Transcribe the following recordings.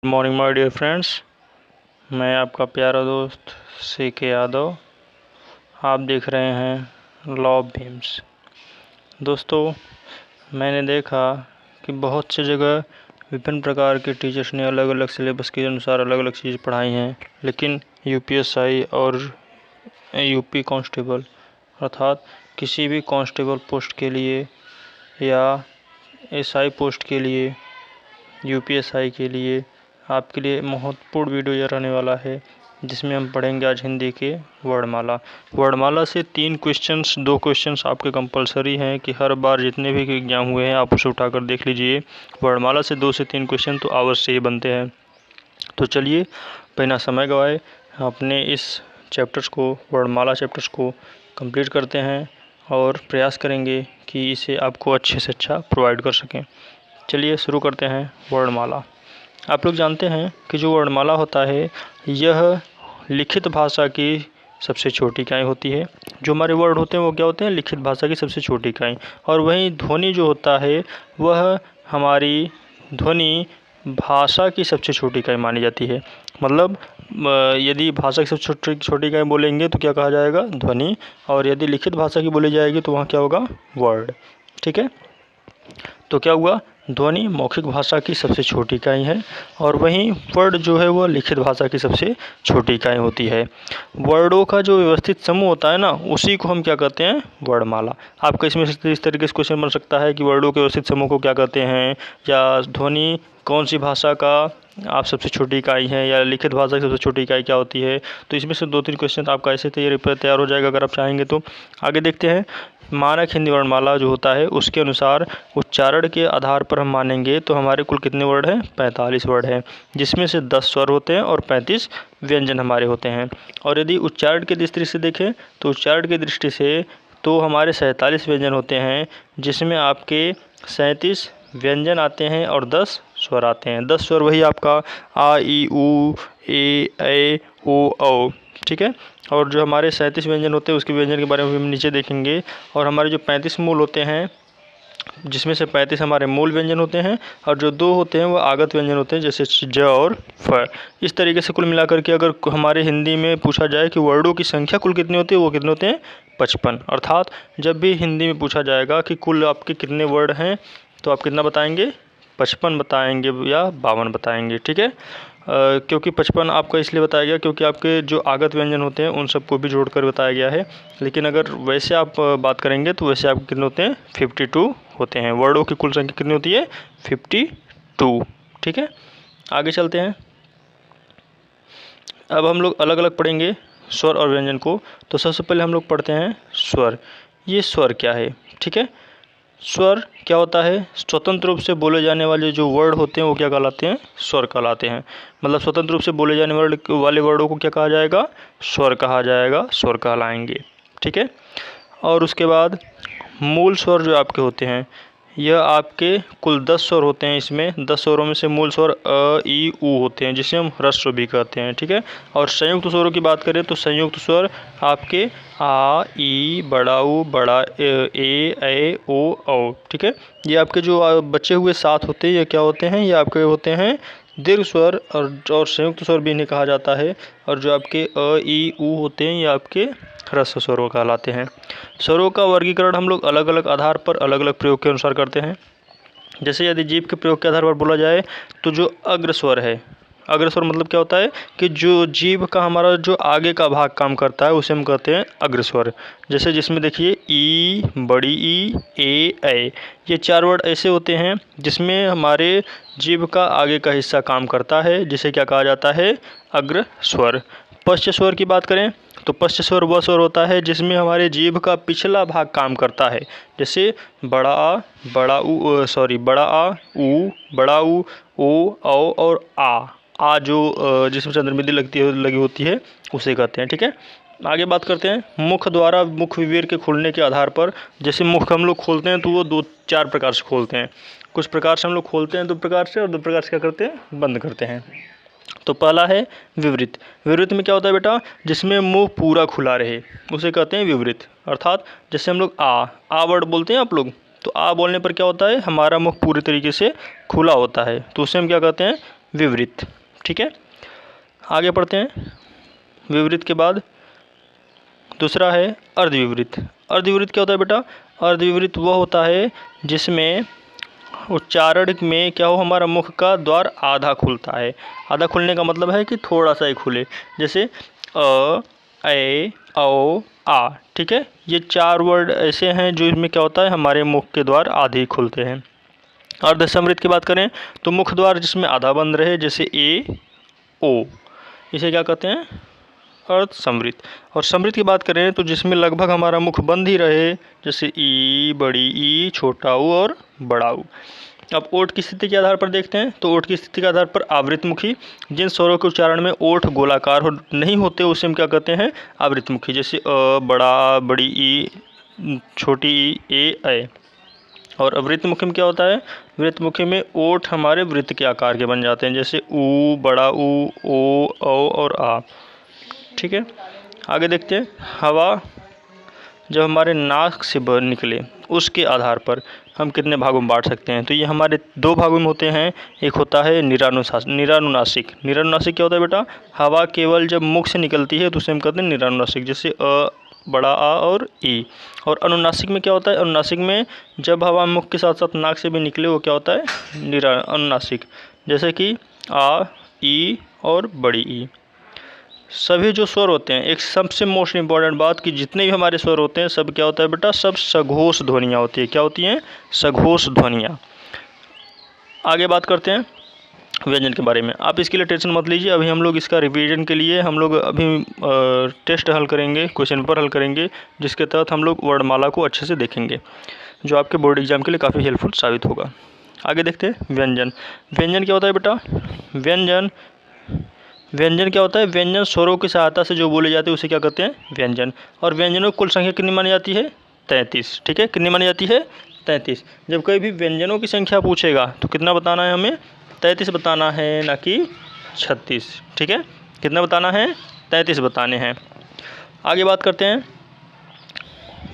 Morning my dear friends, मैं आपका प्यारा दोस्त CK यादव। आप देख रहे हैं लॉ ऑफ बीम्स। दोस्तों, मैंने देखा कि बहुत सी जगह विभिन्न प्रकार के टीचर्स ने अलग अलग सिलेबस के अनुसार अलग अलग चीज़ पढ़ाई हैं, लेकिन UPSI और UP कांस्टेबल अर्थात किसी भी कांस्टेबल पोस्ट के लिए या SI पोस्ट के लिए, UPSI के लिए आपके लिए महत्वपूर्ण वीडियो यह रहने वाला है, जिसमें हम पढ़ेंगे आज हिंदी के वर्णमाला से 3 क्वेश्चंस, 2 क्वेश्चंस आपके कंपलसरी हैं कि हर बार जितने भी एग्जाम हुए हैं आप उसे उठाकर देख लीजिए। वर्णमाला से 2 से 3 क्वेश्चन तो अवश्य ही बनते हैं। तो चलिए बिना समय गवाए अपने इस चैप्टर्स को, वर्णमाला चैप्टर्स को कंप्लीट करते हैं और प्रयास करेंगे कि इसे आपको अच्छे से अच्छा प्रोवाइड कर सकें। चलिए शुरू करते हैं वर्णमाला। आप लोग जानते हैं कि जो वर्णमाला होता है यह लिखित भाषा की सबसे छोटी इकाई होती है। जो हमारे वर्ड होते हैं वो क्या होते हैं? लिखित भाषा की सबसे छोटी इकाई। और वहीं ध्वनि जो होता है वह हमारी ध्वनि भाषा की सबसे छोटी इकाई मानी जाती है। मतलब यदि भाषा की सबसे छोटी इकाई बोलेंगे तो क्या कहा जाएगा? ध्वनि। और यदि लिखित भाषा की बोली जाएगी तो वहाँ क्या होगा? वर्ड। ठीक है, तो क्या हुआ? ध्वनि मौखिक भाषा की सबसे छोटी इकाई है और वहीं वर्ड जो है वह लिखित भाषा की सबसे छोटी इकाई होती है। वर्डों का जो व्यवस्थित समूह होता है ना, उसी को हम क्या कहते हैं? वर्णमाला। आपका इसमें इस तरीके से क्वेश्चन बन सकता है कि वर्डों के व्यवस्थित समूह को क्या कहते हैं, या ध्वनि कौन सी भाषा का आप सबसे छोटी इकाई है, या लिखित भाषा की सबसे छोटी इकाई क्या होती है। तो इसमें से 2-3 क्वेश्चन आपका ऐसे तैयार हो जाएगा अगर आप चाहेंगे तो। आगे देखते हैं। मानक हिंदी वर्णमाला जो होता है उसके अनुसार उच्चारण के आधार पर हम मानेंगे तो हमारे कुल कितने वर्ड हैं? 45 वर्ड हैं, जिसमें से 10 स्वर होते हैं और 35 व्यंजन हमारे होते हैं। और यदि उच्चारण की दृष्टि से देखें तो उच्चारण की दृष्टि से तो हमारे 47 व्यंजन होते हैं, जिसमें आपके 37 व्यंजन आते हैं और 10 स्वर आते हैं। 10 स्वर वही आपका आ, ई, ऊ, ए, ऐ, ओ, औ। ठीक है, और जो हमारे 37 व्यंजन होते हैं उसके व्यंजन के बारे में हम नीचे देखेंगे। और हमारे जो 35 मूल होते हैं, जिसमें से 35 हमारे मूल व्यंजन होते हैं और जो 2 होते हैं वो आगत व्यंजन होते हैं, जैसे ज और फ। इस तरीके से कुल मिलाकर के अगर हमारे हिंदी में पूछा जाए कि वर्डों की संख्या कुल कितनी होती है, वो कितने होते हैं? 55। अर्थात जब भी हिंदी में पूछा जाएगा कि कुल आपके कितने वर्ड हैं, तो आप कितना बताएंगे? 55 बताएंगे या 52 बताएंगे। ठीक है, क्योंकि 55 आपका इसलिए बताया गया क्योंकि आपके जो आगत व्यंजन होते हैं उन सबको भी जोड़कर बताया गया है। लेकिन अगर वैसे आप बात करेंगे तो वैसे आपके कितने होते हैं? 52 होते हैं। वर्डों की कुल संख्या कितनी होती है? 52। ठीक है, आगे चलते हैं। अब हम लोग अलग अलग पढ़ेंगे स्वर और व्यंजन को। तो सबसे पहले हम लोग पढ़ते हैं स्वर। ये स्वर क्या है? ठीक है, स्वर क्या होता है? स्वतंत्र रूप से बोले जाने वाले जो वर्ड होते हैं वो क्या कहलाते हैं? स्वर कहलाते हैं। मतलब स्वतंत्र रूप से बोले जाने वाले वर्डों को क्या कहा जाएगा? स्वर कहा जाएगा, स्वर कहलाएंगे। ठीक है, और उसके बाद मूल स्वर जो आपके होते हैं, यह आपके कुल 10 स्वर होते हैं। इसमें 10 स्वरों में से मूल स्वर अ, ई, ऊ होते हैं, जिसे हम ह्रस्व भी कहते हैं। ठीक है, और संयुक्त स्वरों की बात करें तो संयुक्त स्वर आपके आ, ई, बड़ा ऊ, बड़ा ए, ऐ, ओ, औ। ठीक है, ये आपके जो बचे हुए 7 होते हैं ये क्या होते हैं? ये आपके होते हैं दीर्घ स्वर और संयुक्त स्वर भी इन्हें कहा जाता है। और जो आपके अ, ई, ऊ होते हैं ये आपके ह्रस्व स्वरों कहलाते हैं। स्वरों का वर्गीकरण हम लोग अलग अलग आधार पर अलग अलग प्रयोग के अनुसार करते हैं। जैसे यदि जीभ के प्रयोग के आधार पर बोला जाए तो जो अग्र स्वर है, अग्र स्वर मतलब क्या होता है कि जो जीभ का हमारा जो आगे का भाग काम करता है उसे हम कहते हैं अग्र स्वर। जैसे जिसमें देखिए ई, बड़ी ई, ए, ऐ, ये 4 वर्ड ऐसे होते हैं जिसमें हमारे जीभ का आगे का हिस्सा काम करता है, जिसे क्या कहा जाता है? अग्र स्वर। पश्च स्वर की बात करें तो पश्च स्वर वह स्वर होता है जिसमें हमारे जीभ का पिछला भाग काम करता है। जैसे बड़ा आ, बड़ा ऊ, बड़ा आ, ऊ, बड़ा ऊ, ओ, औ और आ जो जिसमें चंद्रबिंदी लगी होती है उसे कहते हैं। ठीक है, आगे बात करते हैं मुख द्वारा मुख विवेर के खुलने के आधार पर। जैसे मुख हम लोग खोलते हैं तो वो 2-4 प्रकार से खोलते हैं। कुछ प्रकार से हम लोग खोलते हैं 2 प्रकार से, और 2 प्रकार से क्या करते हैं? बंद करते हैं। तो पहला है विवृत। विवृत में क्या होता है बेटा? जिसमें मुंह पूरा खुला रहे उसे कहते हैं विवृत। अर्थात जैसे हम लोग आ वर्ड बोलते हैं आप लोग, तो आ बोलने पर क्या होता है? हमारा मुख पूरी तरीके से खुला होता है, तो उसे हम क्या कहते हैं? विवृत। ठीक है, आगे पढ़ते हैं। विवृत के बाद दूसरा है अर्धविवृत। अर्धविवृत क्या होता है बेटा? अर्धविवृत वह होता है जिसमें उच्चारण में क्या हो, हमारा मुख का द्वार आधा खुलता है। आधा खुलने का मतलब है कि थोड़ा सा ही खुले, जैसे अ, ए, औ, आ। ठीक है, ये 4 वर्ड ऐसे हैं जो इसमें क्या होता है, हमारे मुख के द्वार आधे ही खुलते हैं। अर्धसमृत की बात करें तो मुख द्वार जिसमें आधा बंद रहे, जैसे ए, ओ, इसे क्या कहते हैं? अर्धसमृत। और समृत की बात करें तो जिसमें लगभग हमारा मुख बंद ही रहे, जैसे ई, बड़ी ई, छोटा ऊ और बड़ा ऊ। अब ओठ की स्थिति के आधार पर देखते हैं, तो ओठ की स्थिति के आधार पर आवृतमुखी, जिन स्वरों के उच्चारण में ओठ गोलाकार नहीं होते उसे हम क्या कहते हैं? आवृतमुखी, जैसे अ, बड़ा आ, बड़ी ई, छोटी ई, ए। और अवृतमुखी में क्या होता है? वृत्तमुखी में ओठ हमारे वृत्त के आकार के बन जाते हैं, जैसे ऊ, बड़ा ऊ, ओ, औ और आ। ठीक है, आगे देखते हैं। हवा जब हमारे नाक से बाहर निकले उसके आधार पर हम कितने भागों में बांट सकते हैं? तो ये हमारे 2 भागों में होते हैं। एक होता है निरानुनासिक। निरानुनासिक क्या होता है बेटा? हवा केवल जब मुख से निकलती है तो उसे हम कहते हैं निरानुनासिक, जैसे अ, बड़ा आ और ई। और अनुनासिक में क्या होता है? अनुनासिक में जब हवा मुख के साथ साथ नाक से भी निकले वो क्या होता है? अनुनासिक, जैसे कि आ, ई और बड़ी ई। सभी जो स्वर होते हैं, एक सबसे मोस्ट इम्पॉर्टेंट बात कि जितने भी हमारे स्वर होते हैं सब क्या होता है बेटा? सब सघोष ध्वनियाँ होती है। क्या होती हैं? सघोष ध्वनियाँ। आगे बात करते हैं व्यंजन के बारे में। आप इसके लिए टेंशन मत लीजिए, अभी हम लोग इसका रिवीजन के लिए हम लोग अभी टेस्ट हल करेंगे, क्वेश्चन पेपर हल करेंगे, जिसके तहत हम लोग वर्णमाला को अच्छे से देखेंगे, जो आपके बोर्ड एग्जाम के लिए काफ़ी हेल्पफुल साबित होगा। आगे देखते हैं व्यंजन। व्यंजन क्या होता है बेटा? व्यंजन क्या होता है? व्यंजन स्वरों की सहायता से जो बोले जाते हैं उसे क्या कहते हैं? व्यंजन। और व्यंजनों की कुल संख्या कितनी मानी जाती है? 33। ठीक है, कितनी मानी जाती है? 33। जब कोई भी व्यंजनों की संख्या पूछेगा तो कितना बताना है हमें? 33 बताना है, ना कि 36। ठीक है, कितना बताना है? 33 बताने हैं। आगे बात करते हैं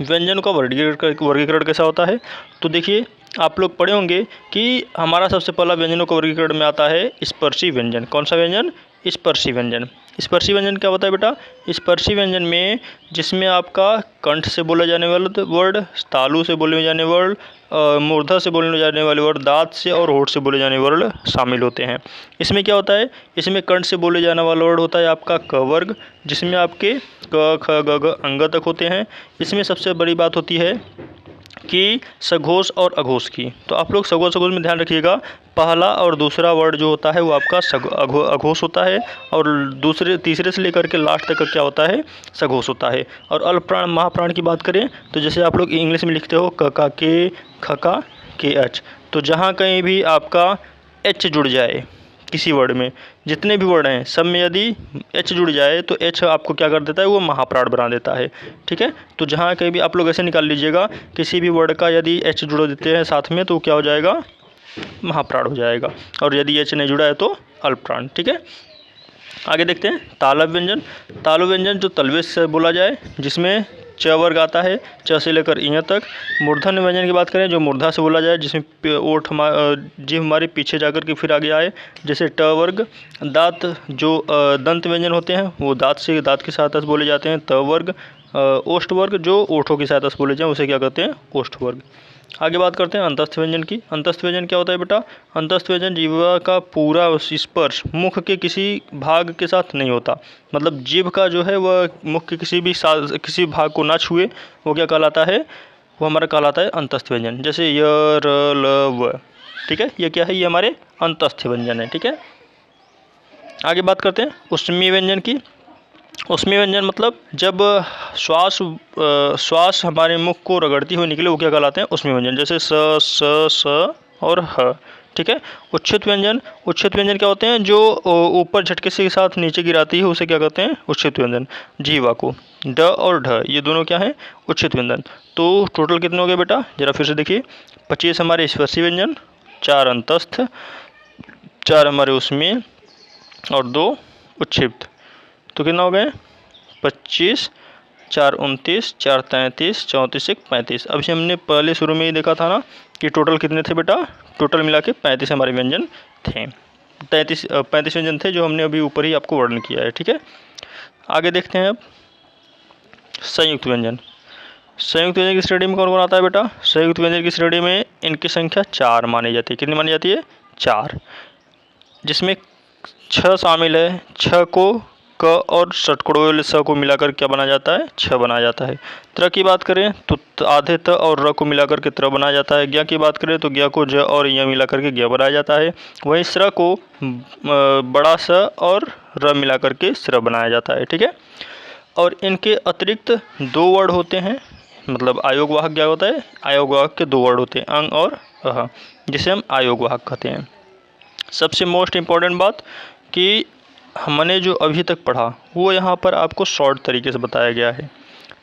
व्यंजनों का वर्गीकरण कैसा होता है। तो देखिए, आप लोग पढ़े होंगे कि हमारा सबसे पहला व्यंजनों का वर्गीकरण में आता है स्पर्शी व्यंजन। कौन सा व्यंजन? स्पर्शी व्यंजन। स्पर्शी व्यंजन क्या होता है बेटा? स्पर्शी व्यंजन में जिसमें आपका कंठ से बोले जाने वाले वर्ड, तालु से बोले जाने वर्ड, मूर्धा से बोले जाने वाले वर्ड, दांत से और होठ से बोले जाने वर्ड शामिल होते हैं। इसमें क्या होता है? इसमें कंठ से बोले जाने वाला वर्ड होता है आपका क वर्ग, जिसमें आपके क, ख, ग, घ, अंग तक होते हैं। इसमें सबसे बड़ी बात होती है कि सघोष और अघोष की। तो आप लोग सघोष अघोष में ध्यान रखिएगा, पहला और दूसरा वर्ड जो होता है वो आपका अघोष होता है, और तीसरे से लेकर के लास्ट तक का क्या होता है? सघोष होता है। और अल्पप्राण महाप्राण की बात करें तो जैसे आप लोग इंग्लिश में लिखते हो क का के, ख का के, एच, तो जहाँ कहीं भी आपका एच जुड़ जाए किसी वर्ड में, जितने भी वर्ड हैं सब में यदि एच जुड़ जाए तो एच आपको क्या कर देता है? वो महाप्राण बना देता है। ठीक है, तो जहाँ कहीं भी आप लोग ऐसे निकाल लीजिएगा, किसी भी वर्ड का यदि एच जुड़ देते हैं साथ में तो क्या हो जाएगा? महाप्राण हो जाएगा। और यदि एच नहीं जुड़ा है तो अल्पप्राण। ठीक है, आगे देखते हैं तालव व्यंजन। तालव व्यंजन जो तलवे से बोला जाए, जिसमें च वर्ग आता है, च से लेकर इ तक। मूर्धन्य व्यंजन की बात करें जो मूर्धा से बोला जाए, जिसमें ओठ जीभ हमारे पीछे जाकर के फिर आगे आए, जैसे ट वर्ग। दांत जो दंत व्यंजन होते हैं वो दांत की सहायता से बोले जाते हैं, त वर्ग। ओष्ठ वर्ग जो ओठों की सहायता से बोले जाए उसे क्या कहते हैं? ओष्ठ वर्ग। आगे बात करते हैं अंतस्थ व्यंजन की। अंतस्थ व्यंजन क्या होता है बेटा? अंतस्थ व्यंजन जीवा का पूरा स्पर्श मुख के किसी भाग के साथ नहीं होता, मतलब जीभ का जो है वह मुख के किसी भाग को ना छुए, वो क्या कहलाता है? वो हमारा कहलाता है अंतस्थ व्यंजन। जैसे य, र, ल, व। ठीक है, ये क्या है? ये हमारे अंतस्थ व्यंजन है। ठीक है, आगे बात करते हैं ऊष्मीय व्यंजन की। ऊष्मीय व्यंजन मतलब जब श्वास हमारे मुख को रगड़ती हुई निकले वो क्या कहलाते हैं? ऊष्मीय व्यंजन, जैसे स और ह। ठीक है, उच्छित व्यंजन। उच्छित व्यंजन क्या होते हैं? जो ऊपर झटके से साथ नीचे गिराती है उसे क्या कहते हैं? उच्छित व्यंजन। जीवा को ड और ढ ये दोनों क्या हैं? उच्छित व्यंजन। तो टोटल कितने हो गए बेटा? जरा फिर से देखिए, 25 हमारे स्पर्शी व्यंजन, 4 अंतस्थ, 4 हमारे ऊष्मीय और 2 उच्छित। तो कितना हो गए? 25, 4 29, 4 33, 34 1 35। अभी हमने पहले शुरू में ही देखा था ना कि टोटल कितने थे बेटा? टोटल मिला के 35 हमारे व्यंजन थे। 35 व्यंजन थे जो हमने अभी ऊपर ही आपको वर्णन किया है। ठीक है, आगे देखते हैं अब संयुक्त व्यंजन। संयुक्त व्यंजन की श्रेणी में कौन कौन आता है बेटा? संयुक्त व्यंजन की श्रेणी में इनकी संख्या 4 मानी जाती है। कितनी मानी जाती है? 4, जिसमें 6 शामिल है। 6 को क और षटकोणों वाले स को मिलाकर क्या बनाया जाता है? 6 बनाया जाता है। त्र की बात करें तो आधे त और र को मिलाकर के त्र बनाया जाता है। ज्ञ की बात करें तो ज्ञ को ज और य मिलाकर के ज्ञ बनाया जाता है। वहीं स्र को बड़ा स और र मिलाकर के स्र बनाया जाता है। ठीक है, और इनके अतिरिक्त 2 वर्ड होते हैं, मतलब आयोग वाहक क्या होता है? आयोग वाहक के 2 वर्ड होते हैं, अंग और अह, जिसे हम आयोग वाहक कहते हैं। सबसे मोस्ट इम्पॉर्टेंट बात कि हमने जो अभी तक पढ़ा वो यहाँ पर आपको शॉर्ट तरीके से बताया गया है,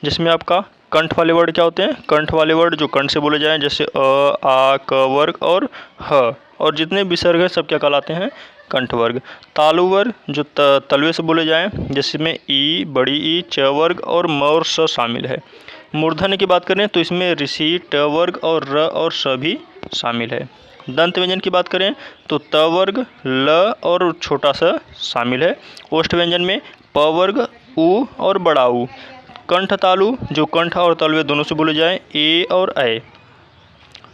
जिसमें आपका कंठ वाले वर्ड क्या होते हैं? कंठ वाले वर्ड जो कंठ से बोले जाएं, जैसे अ, आ, क वर्ग और ह, और जितने विसर्ग हैं सब क्या कहलाते हैं? कंठ वर्ग। तालु वर्ग जो तलवे से बोले जाएं, जिसमें ई, बड़ी ई, च वर्ग और म और स शामिल है। मूर्धन्य की बात करें तो इसमें ऋषि, ट वर्ग और र और स भी शामिल है। दंत व्यंजन की बात करें तो त वर्ग, ल और छोटा सा शामिल है। ओष्ठ व्यंजन में प वर्ग, उ और बड़ा उ। कंठ तालु जो कंठ और तलवे दोनों से बोले जाएं, ए और ऐ।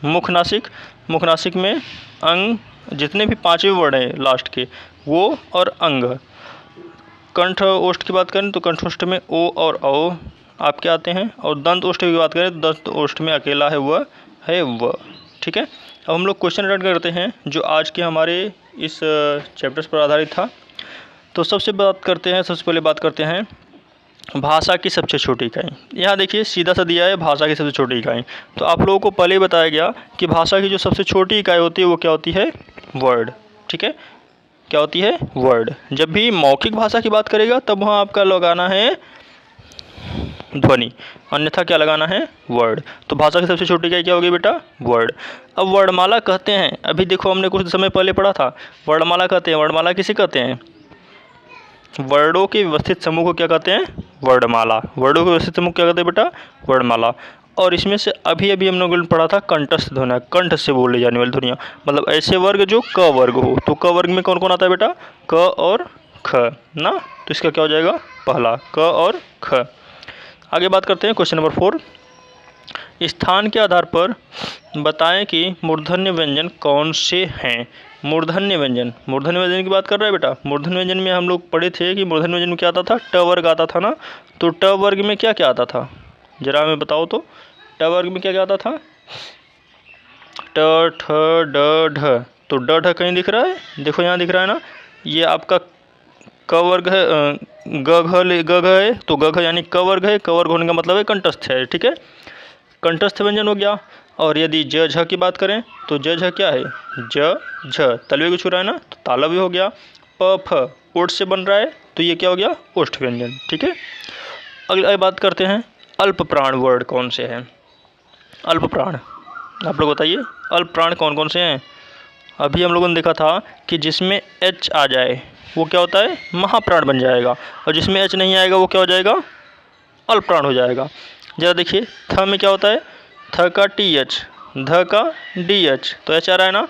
मुख नासिक, मुख नासिक में अंग, जितने भी 5वें वर्ड हैं लास्ट के वो और अंग। कंठ ओष्ठ की बात करें तो कंठोष्ठ में ओ और औ आपके आते हैं, और दंत ओष्ठ की बात करें तो दंत ओष्ठ में अकेला है वह है व। ठीक है, अब हम लोग क्वेश्चन अटेंड करते हैं जो आज के हमारे इस चैप्टर्स पर आधारित था। तो सबसे पहले बात करते हैं भाषा की सबसे छोटी इकाई। यहाँ देखिए सीधा सा दिया है भाषा की सबसे छोटी इकाई। तो आप लोगों को पहले ही बताया गया कि भाषा की जो सबसे छोटी इकाई होती है वो क्या होती है? वर्ड। ठीक है, क्या होती है? वर्ड। जब भी मौखिक भाषा की बात करेगा तब वहाँ आपका लगाना है ध्वनि, अन्यथा क्या लगाना है? वर्ड। तो भाषा की सबसे छोटी इकाई क्या होगी बेटा? वर्ड। अब वर्णमाला कहते हैं, अभी देखो हमने कुछ समय पहले पढ़ा था, वर्णमाला कहते हैं। वर्णमाला किसे कहते हैं? वर्डों के व्यवस्थित समूह को क्या कहते हैं? वर्णमाला। वर्डों के व्यवस्थित समूह क्या कहते हैं बेटा? वर्णमाला। और इसमें से अभी हम लोगों ने पढ़ा था कंठस्थ ध्वनियाँ, कंठ से बोले जाने वाली ध्वनियाँ, मतलब ऐसे वर्ग जो क वर्ग हो। तो क वर्ग में कौन कौन आता है बेटा? क और ख ना, तो इसका क्या हो जाएगा? पहला क और ख। आगे बात करते हैं क्वेश्चन नंबर 4। स्थान के आधार पर बताएं कि मूर्धन्य व्यंजन कौन से हैं? मूर्धन्य व्यंजन की बात कर रहा है बेटा। मूर्धन्य व्यंजन में हम लोग पढ़े थे कि मूर्धन्य व्यंजन में क्या आता था? ट वर्ग आता था ना। तो ट वर्ग में क्या क्या आता था, जरा हमें बताओ तो। ट वर्ग में क्या क्या आता था? ट, ठ, ड, ढ। तो ड ढ कहीं दिख रहा है? देखो यहाँ दिख रहा है ना, ये आपका क वर्ग है, ग घ है, तो ग घ यानी क वर्ग है। क वर्ग होने का मतलब है कंठस्थ है। ठीक है, कंठस्थ व्यंजन हो गया। और यदि ज झ की बात करें तो ज झ क्या है? ज झ तलवे को छू रहा है ना, तो तालव्य हो गया। प फ ओठ से बन रहा है, तो ये क्या हो गया? ओष्ठ व्यंजन। ठीक है, अगली बात करते हैं अल्प प्राण वर्ड कौन से हैं? अल्प प्राण आप लोग बताइए, अल्प प्राण कौन कौन से हैं? अभी हम लोगों ने देखा था कि जिसमें एच आ जाए वो क्या होता है? महाप्राण बन जाएगा, और जिसमें एच नहीं आएगा वो क्या हो जाएगा? अल्प प्राण हो जाएगा। जरा देखिए, थ में क्या होता है? थ का टी एच, ध का डी एच, तो एच आ रहा है ना।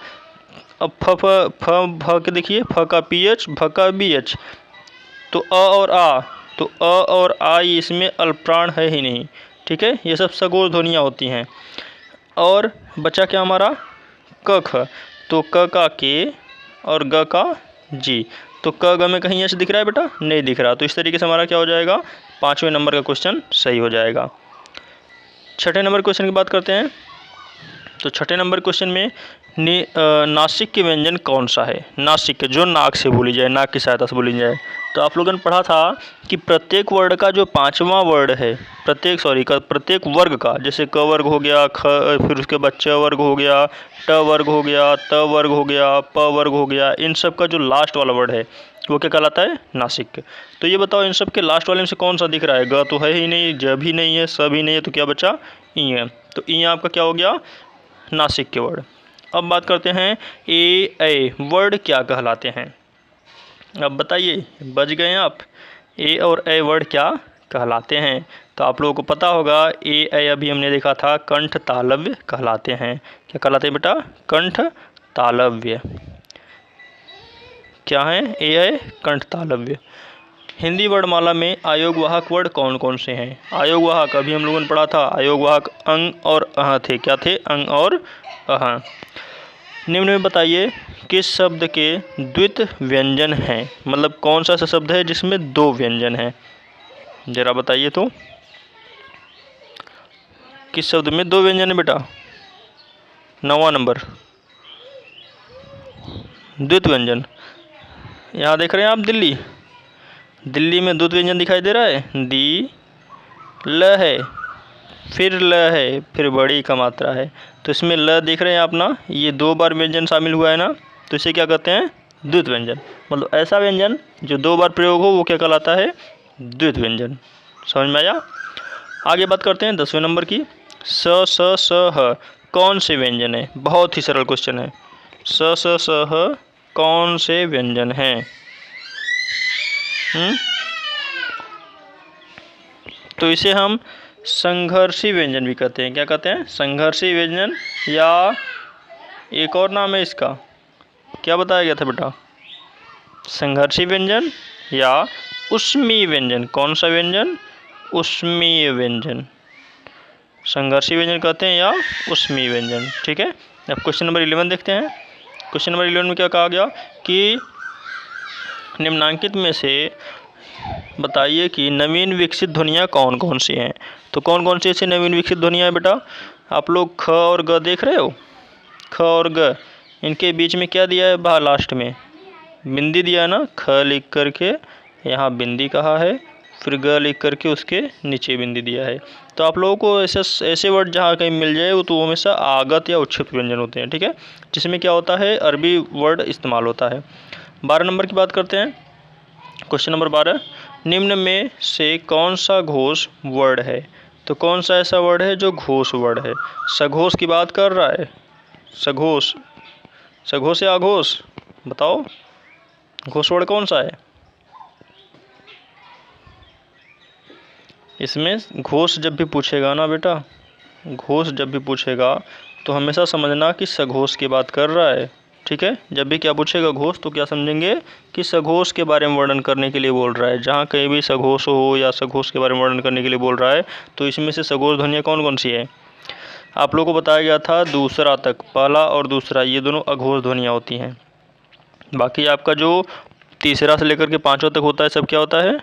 अब फ के देखिए, फ का पी एच, भ का बी एच, तो अ और आ, तो अ और आ इसमें अल्प प्राण है ही नहीं। ठीक है, ये सब सगोर ध्वनियाँ होती हैं। और बचा क्या हमारा? क ख, तो क का के और ग का जी, तो क ग में कहीं एच दिख रहा है बेटा? नहीं दिख रहा। तो इस तरीके से हमारा क्या हो जाएगा? 5वें नंबर का क्वेश्चन सही हो जाएगा। 6ठे नंबर क्वेश्चन की बात करते हैं। तो 6ठे नंबर क्वेश्चन में नासिक के व्यंजन कौन सा है? नासिक जो नाक से बोली जाए, नाक की सहायता से बोली जाए। तो आप लोगों ने पढ़ा था कि प्रत्येक वर्ड का जो 5वां वर्ड है, प्रत्येक वर्ग का, जैसे क वर्ग हो गया, ख, फिर उसके बाद च वर्ग हो गया, ट वर्ग हो गया, त वर्ग हो गया, प वर्ग हो गया, इन सब का जो लास्ट वाला वर्ड है वो क्या कहलाता है? नासिक। तो ये बताओ इन सब के लास्ट वाले में से कौन सा दिख रहा है? ग तो है ही नहीं, ज भी नहीं है, स भी नहीं है, तो क्या बचा? ई है। तो ई आपका क्या हो गया? नासिक के वर्ड। अब बात करते हैं ए ऐ वर्ड क्या कहलाते हैं? अब बताइए, बच गए आप? ए और ऐ वर्ड क्या कहलाते हैं? तो आप लोगों को पता होगा, ए ऐ अभी हमने देखा था कंठ तालव्य कहलाते हैं। क्या कहलाते हैं बेटा? कंठ तालव्य। क्या है? ए है कंठतालव्य। हिंदी वर्णमाला में आयोगवाहक वर्ण कौन कौन से हैं? आयोगवाहक अभी हम लोगों ने पढ़ा था, आयोगवाहक अंग और अह थे। क्या थे? अंग और अह। निम्न में बताइए किस शब्द के द्वित व्यंजन हैं? मतलब कौन सा ऐसा शब्द है जिसमें दो व्यंजन हैं? जरा बताइए तो, किस शब्द में दो व्यंजन है बेटा? 9वां नंबर, द्वित व्यंजन। यहाँ देख रहे हैं आप दिल्ली, दिल्ली में द्वित व्यंजन दिखाई दे रहा है। दी ल है, फिर ल है, फिर बड़ी का मात्रा है, तो इसमें ल देख रहे हैं आप ना, ये दो बार व्यंजन शामिल हुआ है ना, तो इसे क्या कहते हैं? द्वित व्यंजन। मतलब ऐसा व्यंजन जो दो बार प्रयोग हो वो क्या कहलाता है? द्वित व्यंजन। समझ में आया? आगे बात करते हैं 10वें नंबर की। स स स ह कौन से व्यंजन है? बहुत ही सरल क्वेश्चन है। स स स ह कौन से व्यंजन हैं? तो इसे हम संघर्षी व्यंजन भी कहते हैं। क्या कहते हैं? संघर्षी व्यंजन, या एक और नाम है इसका, क्या बताया गया था बेटा? संघर्षी व्यंजन या ऊष्मीय व्यंजन। कौन सा व्यंजन? ऊष्मीय व्यंजन। संघर्षी व्यंजन कहते हैं या ऊष्मीय व्यंजन। ठीक है, अब क्वेश्चन नंबर 11 देखते हैं। क्वेश्चन नंबर 11 में क्या कहा गया कि निम्नांकित में से बताइए कि नवीन विकसित ध्वनियाँ कौन कौन सी हैं? तो कौन कौन सी ऐसी नवीन विकसित ध्वनियाँ हैं बेटा? आप लोग ख और ग देख रहे हो, ख और ग, इनके बीच में क्या दिया है? बाहर लास्ट में बिंदी दिया है ना, ख लिख करके यहाँ बिंदी कहा है, फिर ग लिख करके उसके नीचे बिंदी दिया है। तो आप लोगों को ऐसे वर्ड जहाँ कहीं मिल जाए तो वो हमेशा आगत या उच्छिष्ट व्यंजन होते हैं। ठीक है, जिसमें क्या होता है? अरबी वर्ड इस्तेमाल होता है। 12 नंबर की बात करते हैं। क्वेश्चन नंबर 12, निम्न में से कौन सा घोष वर्ड है? तो कौन सा ऐसा वर्ड है जो घोष वर्ड है? सघोष की बात कर रहा है। सघोष, सघोष या अघोष? बताओ, घोष वर्ड कौन सा है? इसमें घोष जब भी पूछेगा ना बेटा, घोष जब भी पूछेगा तो हमेशा समझना कि सघोष की बात कर रहा है। ठीक है, जब भी क्या पूछेगा घोष तो क्या समझेंगे कि सघोष के बारे में वर्णन करने के लिए बोल रहा है। जहाँ कहीं भी सघोष हो या सघोष के बारे में वर्णन करने के लिए बोल रहा है तो इसमें से सघोष ध्वनियाँ कौन कौन सी है? आप लोगों को बताया गया था दूसरा तक, पहला और दूसरा, ये दोनों अघोष ध्वनियाँ होती हैं। बाकी आपका जो तीसरा से लेकर के 5वां तक होता है सब क्या होता है?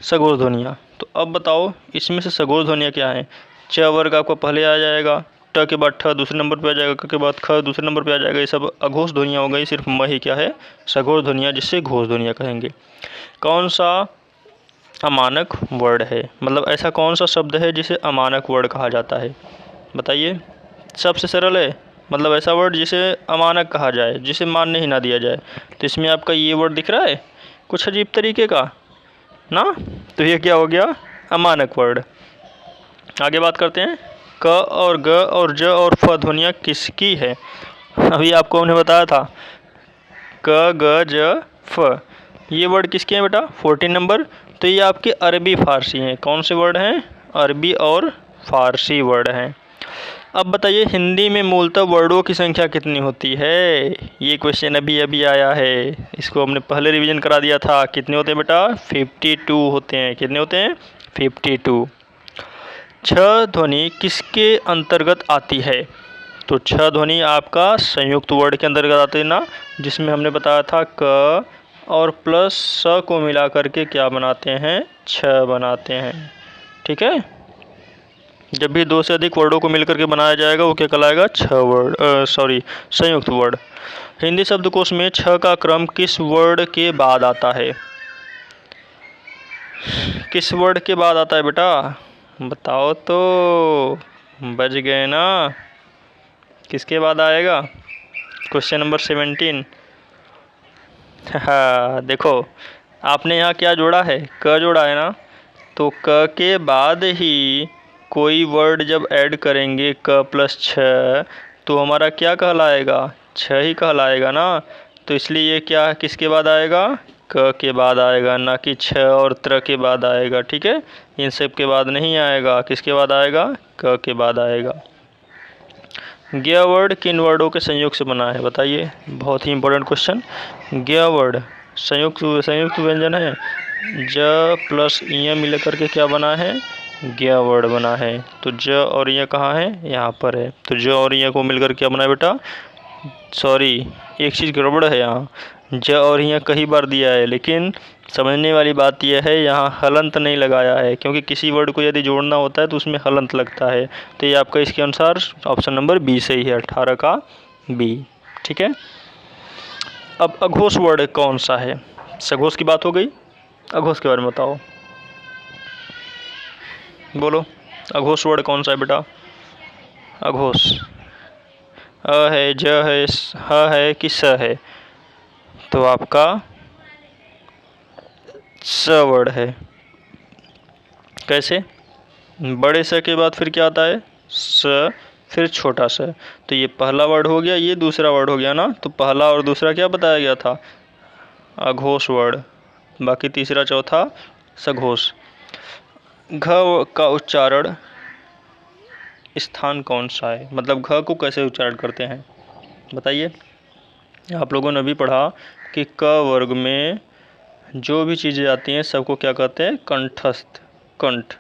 सघोष ध्वनियाँ। तो अब बताओ इसमें से सघोष ध्वनियाँ क्या हैं? च वर्ग आपका पहले आ जाएगा, ट के बाद ठ दूसरे नंबर पे आ जाएगा, क के बाद ख दूसरे नंबर पे आ जाएगा। ये सब अघोष ध्वनियाँ हो गई, सिर्फ म ही क्या है? सघोष ध्वनियाँ, जिससे घोष ध्वनियाँ कहेंगे। कौन सा अमानक वर्ड है? मतलब ऐसा कौन सा शब्द है जिसे अमानक वर्ड कहा जाता है? बताइए, सबसे सरल है। मतलब ऐसा वर्ड जिसे अमानक कहा जाए, जिसे मान्य ही ना दिया जाए। तो इसमें आपका ये वर्ड दिख रहा है कुछ अजीब तरीके का ना, तो ये क्या हो गया? अमानक वर्ड। आगे बात करते हैं। क और ग और ज और फ ध्वनियाँ किसकी है? अभी आपको हमने बताया था क ग ज फ, ये वर्ड किसके हैं बेटा? 14 नंबर। तो ये आपके अरबी फारसी हैं। कौन से वर्ड हैं? अरबी और फारसी वर्ड हैं। अब बताइए हिंदी में मूलतः वर्डों की संख्या कितनी होती है? ये क्वेश्चन अभी अभी आया है, इसको हमने पहले रिवीजन करा दिया था। कितने होते हैं बेटा? 52 होते हैं। कितने होते हैं? 52। छ ध्वनि किसके अंतर्गत आती है? तो छ ध्वनि आपका संयुक्त वर्ड के अंतर्गत आती है ना, जिसमें हमने बताया था क और प्लस स को मिला करके क्या बनाते हैं? छ बनाते हैं। ठीक है, जब भी दो से अधिक वर्डों को मिलकर के बनाया जाएगा वो क्या कहलाएगा? संयुक्त वर्ड। हिंदी शब्दकोश में छ का क्रम किस वर्ड के बाद आता है? किस वर्ड के बाद आता है बेटा? बताओ तो, बच गए ना? किसके बाद आएगा? Question number 17। हाँ देखो, आपने यहाँ क्या जोड़ा है? क जोड़ा है ना, तो क के बाद ही कोई वर्ड जब ऐड करेंगे क प्लस छ, तो हमारा क्या कहलाएगा? छ ही कहलाएगा ना। तो इसलिए ये क्या किसके बाद आएगा? क के बाद आएगा, ना कि छ और त्र के बाद आएगा। ठीक है, इन सब के बाद नहीं आएगा। किसके बाद आएगा? क के बाद आएगा। ज्ञ वर्ड किन वर्डों के संयोग से बना है बताइए, बहुत ही इंपॉर्टेंट क्वेश्चन। ज्ञ वर्ड संयुक्त व्यंजन है, ज प्लस य मिल करके क्या बना है, ज्ञ वर्ड बना है। तो ज और य कहाँ है, यहाँ पर है। तो ज और य को मिलकर क्या बना है बेटा, सॉरी एक चीज़ गड़बड़ है यहाँ, ज और य कई बार दिया है, लेकिन समझने वाली बात यह है यहाँ हलंत नहीं लगाया है, क्योंकि किसी वर्ड को यदि जोड़ना होता है तो उसमें हलंत लगता है। तो ये आपका इसके अनुसार ऑप्शन नंबर बी सही है, 18 का बी। ठीक है। अब अघोष वर्ड कौन सा है, सघोष की बात हो गई, अघोष के बारे में बताओ, बोलो अघोष वर्ड कौन सा है बेटा। अघोष अ है, ज है, ह है कि स है, तो आपका स वर्ड है। कैसे, बड़े स के बाद फिर क्या आता है, स, फिर छोटा स। तो ये पहला वर्ड हो गया, ये दूसरा वर्ड हो गया ना। तो पहला और दूसरा क्या बताया गया था, अघोष वर्ड, बाकी तीसरा चौथा सघोष। घ का उच्चारण स्थान कौन सा है, मतलब घ को कैसे उच्चारण करते हैं बताइए। आप लोगों ने भी पढ़ा कि क वर्ग में जो भी चीज़ें आती हैं सबको क्या कहते हैं, कंठस्थ, कंठ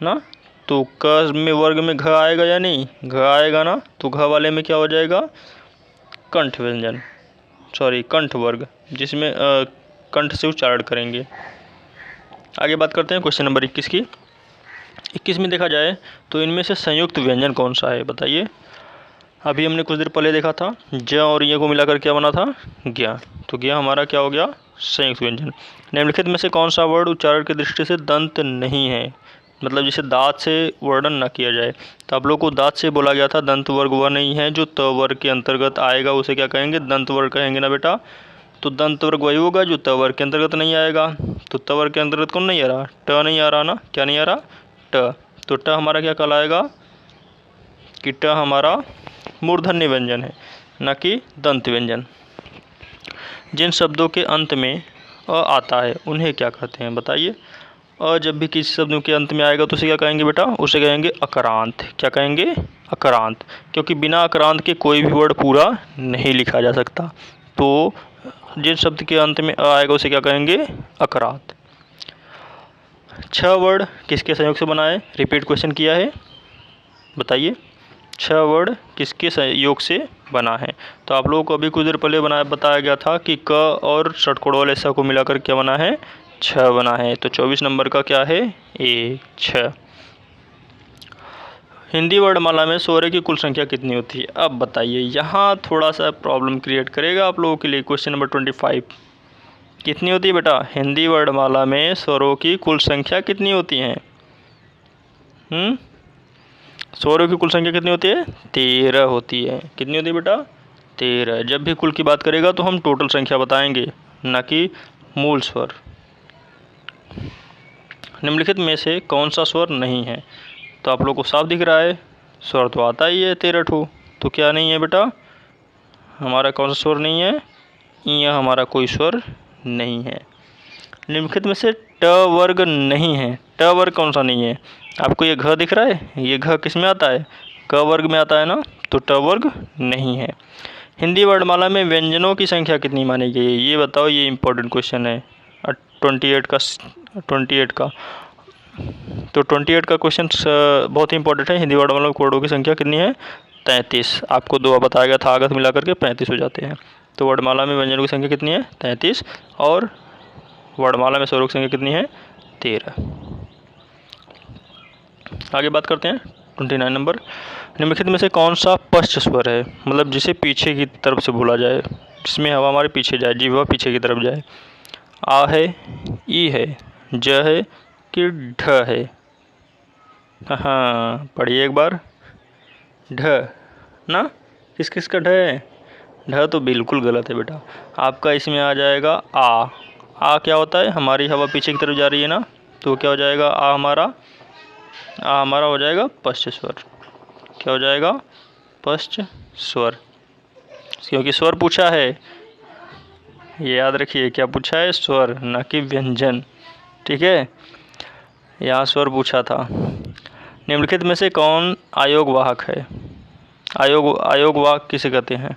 ना। तो क में वर्ग में घ आएगा या नहीं, घ आएगा ना, तो घ वाले में क्या हो जाएगा, कंठ व्यंजन, सॉरी कंठ वर्ग, जिसमें कंठ से उच्चारण करेंगे। आगे बात करते हैं क्वेश्चन नंबर 21 की। 21 में देखा जाए तो इनमें से संयुक्त व्यंजन कौन सा है बताइए। अभी हमने कुछ देर पहले देखा था ज और ये को मिलाकर क्या बना था, ज्ञ। तो ज्ञ हमारा क्या हो गया, संयुक्त व्यंजन। निम्नलिखित में से कौन सा वर्ड उच्चारण की दृष्टि से दंत नहीं है, मतलब जिसे दांत से वर्णन न किया जाए। तो आप लोग को दांत से बोला गया था, दंत वर्ग वह नहीं है जो त वर्ग के अंतर्गत आएगा, उसे क्या कहेंगे, दंत वर्ग कहेंगे ना बेटा। तो दंत वर्ग वही होगा जो त वर्ग के अंतर्गत नहीं आएगा। तो त वर्ग के अंतर्गत कौन नहीं आ रहा, ट नहीं आ रहा ना, क्या नहीं आ रहा, ट। तो ट हमारा क्या कहलाएगा कि ट हमारा मूर्धन्य व्यंजन है, न कि दंत व्यंजन। जिन शब्दों के अंत में अ आता है उन्हें क्या कहते हैं बताइए। अ जब भी किसी शब्द के अंत में आएगा तो उसे क्या कहेंगे बेटा, उसे कहेंगे अकरांत। क्या कहेंगे, अकरांत, क्योंकि बिना अकरांत के कोई भी वर्ड पूरा नहीं लिखा जा सकता। तो जिन शब्द के अंत में अ आएगा उसे क्या कहेंगे, अकरांत। 6 वर्ड किसके संयोग से बना है, रिपीट क्वेश्चन किया है बताइए। 6 वर्ड किसके संयोग से बना है। तो आप लोगों को अभी कुछ देर पहले बताया गया था कि क और षटकोण वाले स को मिलाकर क्या बना है, 6 बना है। तो 24 नंबर का क्या है, ए 6। हिंदी वर्णमाला में स्वरों की कुल संख्या कितनी होती है, अब बताइए। यहाँ थोड़ा सा प्रॉब्लम क्रिएट करेगा आप लोगों के लिए। क्वेश्चन नंबर 25 कितनी होती है बेटा, हिंदी वर्णमाला में स्वरों की कुल संख्या कितनी होती है। स्वरों की कुल संख्या कितनी होती है, 13 होती है। कितनी होती है बेटा, 13। जब भी कुल की बात करेगा तो हम टोटल संख्या बताएंगे, ना कि मूल स्वर। निम्नलिखित में से कौन सा स्वर नहीं है, तो आप लोग को साफ दिख रहा है, स्वर तो आता ही है 13 ठो। तो क्या नहीं है बेटा, हमारा कौन सा स्वर नहीं है, यह हमारा कोई स्वर नहीं है। निम्नलिखित में से ट वर्ग नहीं है, ट वर्ग कौन सा नहीं है, आपको ये घ दिख रहा है, ये घ किस में आता है, क वर्ग में आता है ना। तो ट वर्ग नहीं है। हिंदी वर्णमाला में व्यंजनों की संख्या कितनी मानी गई है, ये बताओ, ये इंपॉर्टेंट क्वेश्चन है 28 का। तो 28 का क्वेश्चन बहुत ही इंपॉर्टेंट है। हिंदी वर्णमाला में वर्डों की संख्या कितनी है, 33। आपको दो बताया गया था, आगत मिला करके 35 हो जाते हैं। तो वर्णमाला में व्यंजनों की संख्या कितनी है, 33, और वर्णमाला में स्वरों की संख्या कितनी है, 13। आगे बात करते हैं 29 नंबर। निम्नलिखित में से कौन सा पश्च स्वर है, मतलब जिसे पीछे की तरफ से बोला जाए, जिसमें हवा हमारे पीछे जाए, जिह्वा पीछे की तरफ जाए। आ है, ई है, ज है कि ढ है। हाँ पढ़िए एक बार, ढ ना, किस किस का ढ है, ढ तो बिल्कुल गलत है बेटा। आपका इसमें आ जाएगा आ। आ क्या होता है, हमारी हवा पीछे की तरफ जा रही है ना, तो क्या हो जाएगा, आ हमारा हो जाएगा पश्च स्वर। क्या हो जाएगा, पश्च स्वर, क्योंकि स्वर पूछा है, ये याद रखिए, क्या पूछा है, स्वर, ना कि व्यंजन। ठीक है, यहाँ स्वर पूछा था। निम्नलिखित में से कौन आयोग वाहक है, आयोग वाक किसे कहते हैं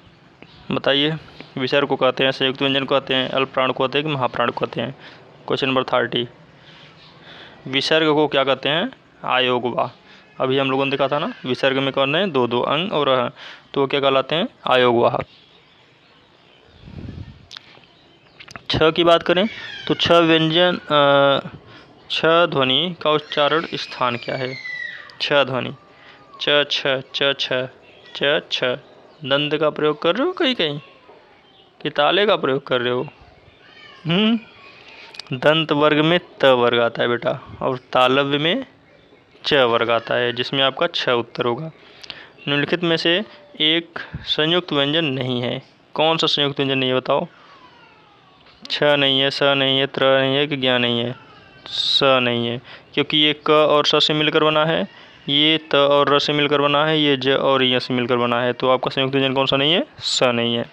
बताइए। विसर्ग को कहते हैं, संयुक्त व्यंजन को कहते हैं, अल्पप्राण को कहते हैं कि महाप्राण को कहते हैं। क्वेश्चन नंबर 30, विसर्ग को क्या कहते हैं? आयोग वाक। अभी हम लोगों ने देखा था ना, विसर्ग में कौन है? दो दो अंग और तो वो क्या कहलाते हैं? आयोग वाहक। छ की बात करें तो छ व्यंजन छ ध्वनि का उच्चारण स्थान क्या है? छ ध्वनि च छ च छ च छ। दंत का प्रयोग कर रहे हो कहीं कहीं कि ताले का प्रयोग कर रहे हो? दंत वर्ग में त वर्ग आता है बेटा, और तालव्य में च वर्ग आता है, जिसमें आपका छ उत्तर होगा। निम्नलिखित में से एक संयुक्त व्यंजन नहीं है। कौन सा संयुक्त व्यंजन नहीं है बताओ? छ नहीं है, स नहीं है, त्र नहीं है कि ज्ञा नहीं है? स नहीं है, क्योंकि ये क और स से मिलकर बना है, ये त और र से मिलकर बना है, ये ज और य से मिलकर बना है। तो आपका संयुक्त व्यंजन कौन सा नहीं है? स नहीं है।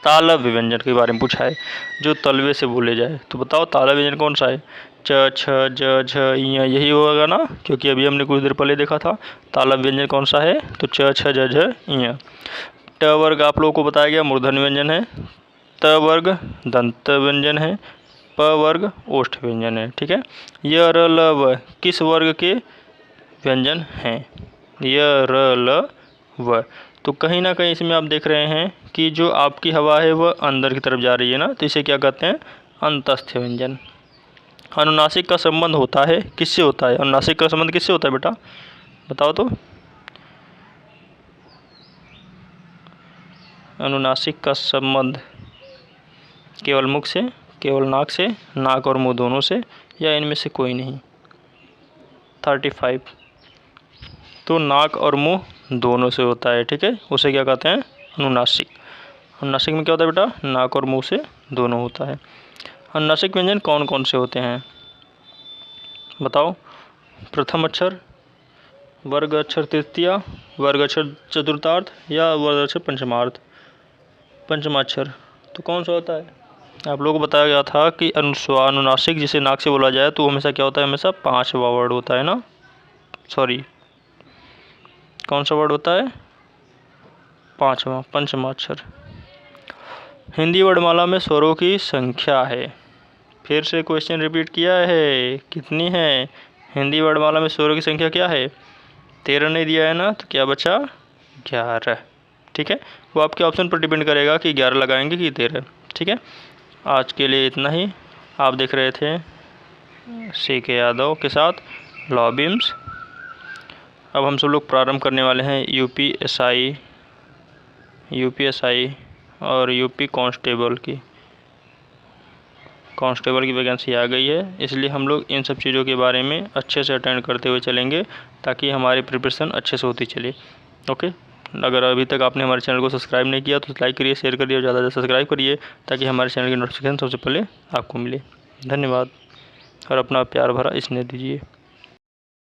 तालव्य व्यंजन के बारे में पूछा है, जो तलवे से बोले जाए, तो बताओ तालव्य व्यंजन कौन सा है? च छ ज झ य, यही होगा ना, क्योंकि अभी हमने कुछ देर पहले देखा था। तालव्य व्यंजन कौन सा है? तो च छ ज झ य। ट वर्ग आप लोगों को बताया गया मूर्धन्य व्यंजन है, त वर्ग दंत व्यंजन है, प वर्ग ओष्ठ व्यंजन है। ठीक है। य र ल व किस वर्ग के व्यंजन हैं? य र ल व। तो कहीं ना कहीं इसमें आप देख रहे हैं कि जो आपकी हवा है वह अंदर की तरफ जा रही है ना, तो इसे क्या कहते हैं? अंतस्थ व्यंजन। अनुनासिक का संबंध होता है किससे होता है? अनुनासिक का संबंध किससे होता है बेटा बताओ तो? अनुनासिक का संबंध केवल मुख से, केवल नाक से, नाक और मुंह दोनों से, या इनमें से कोई नहीं? 35, तो नाक और मुंह दोनों से होता है। ठीक है, उसे क्या कहते हैं? अनुनासिक। अनुनासिक में क्या होता है बेटा? नाक और मुंह से दोनों होता है। अनुनासिक व्यंजन कौन कौन से होते हैं बताओ? प्रथम अक्षर, वर्ग अक्षर तृतीया, वर्ग अक्षर चतुर्थार्थ, या वर्ग अक्षर पंचमार्थ? पंचमाक्षर। तो कौन सा होता है? आप लोगों को बताया गया था कि अनुनासिक जिसे नाक से बोला जाए तो हमेशा क्या होता है? हमेशा 5वां वर्ड होता है ना, सॉरी कौन सा वर्ड होता है? 5वां, पंचमाक्षर। हिंदी वर्णमाला में स्वरों की संख्या है, फिर से क्वेश्चन रिपीट किया है, कितनी है? हिंदी वर्णमाला में स्वरों की संख्या क्या है? 13 नहीं दिया है ना, तो क्या बचा? 11। ठीक है, वो आपके ऑप्शन पर डिपेंड करेगा कि 11 लगाएंगे कि 13। ठीक है, आज के लिए इतना ही। आप देख रहे थे CK यादव के साथ लॉ बीम्स। अब हम सब लोग प्रारंभ करने वाले हैं यूपीएसआई और यूपी कांस्टेबल की वैकेंसी आ गई है, इसलिए हम लोग इन सब चीज़ों के बारे में अच्छे से अटेंड करते हुए चलेंगे, ताकि हमारी प्रिपरेशन अच्छे से होती चले। ओके, अगर अभी तक आपने हमारे चैनल को सब्सक्राइब नहीं किया तो लाइक करिए, शेयर करिए और ज़्यादा से सब्सक्राइब करिए, ताकि हमारे चैनल की नोटिफिकेशन सबसे पहले आपको मिले। धन्यवाद और अपना प्यार भरा स्नेह दीजिए।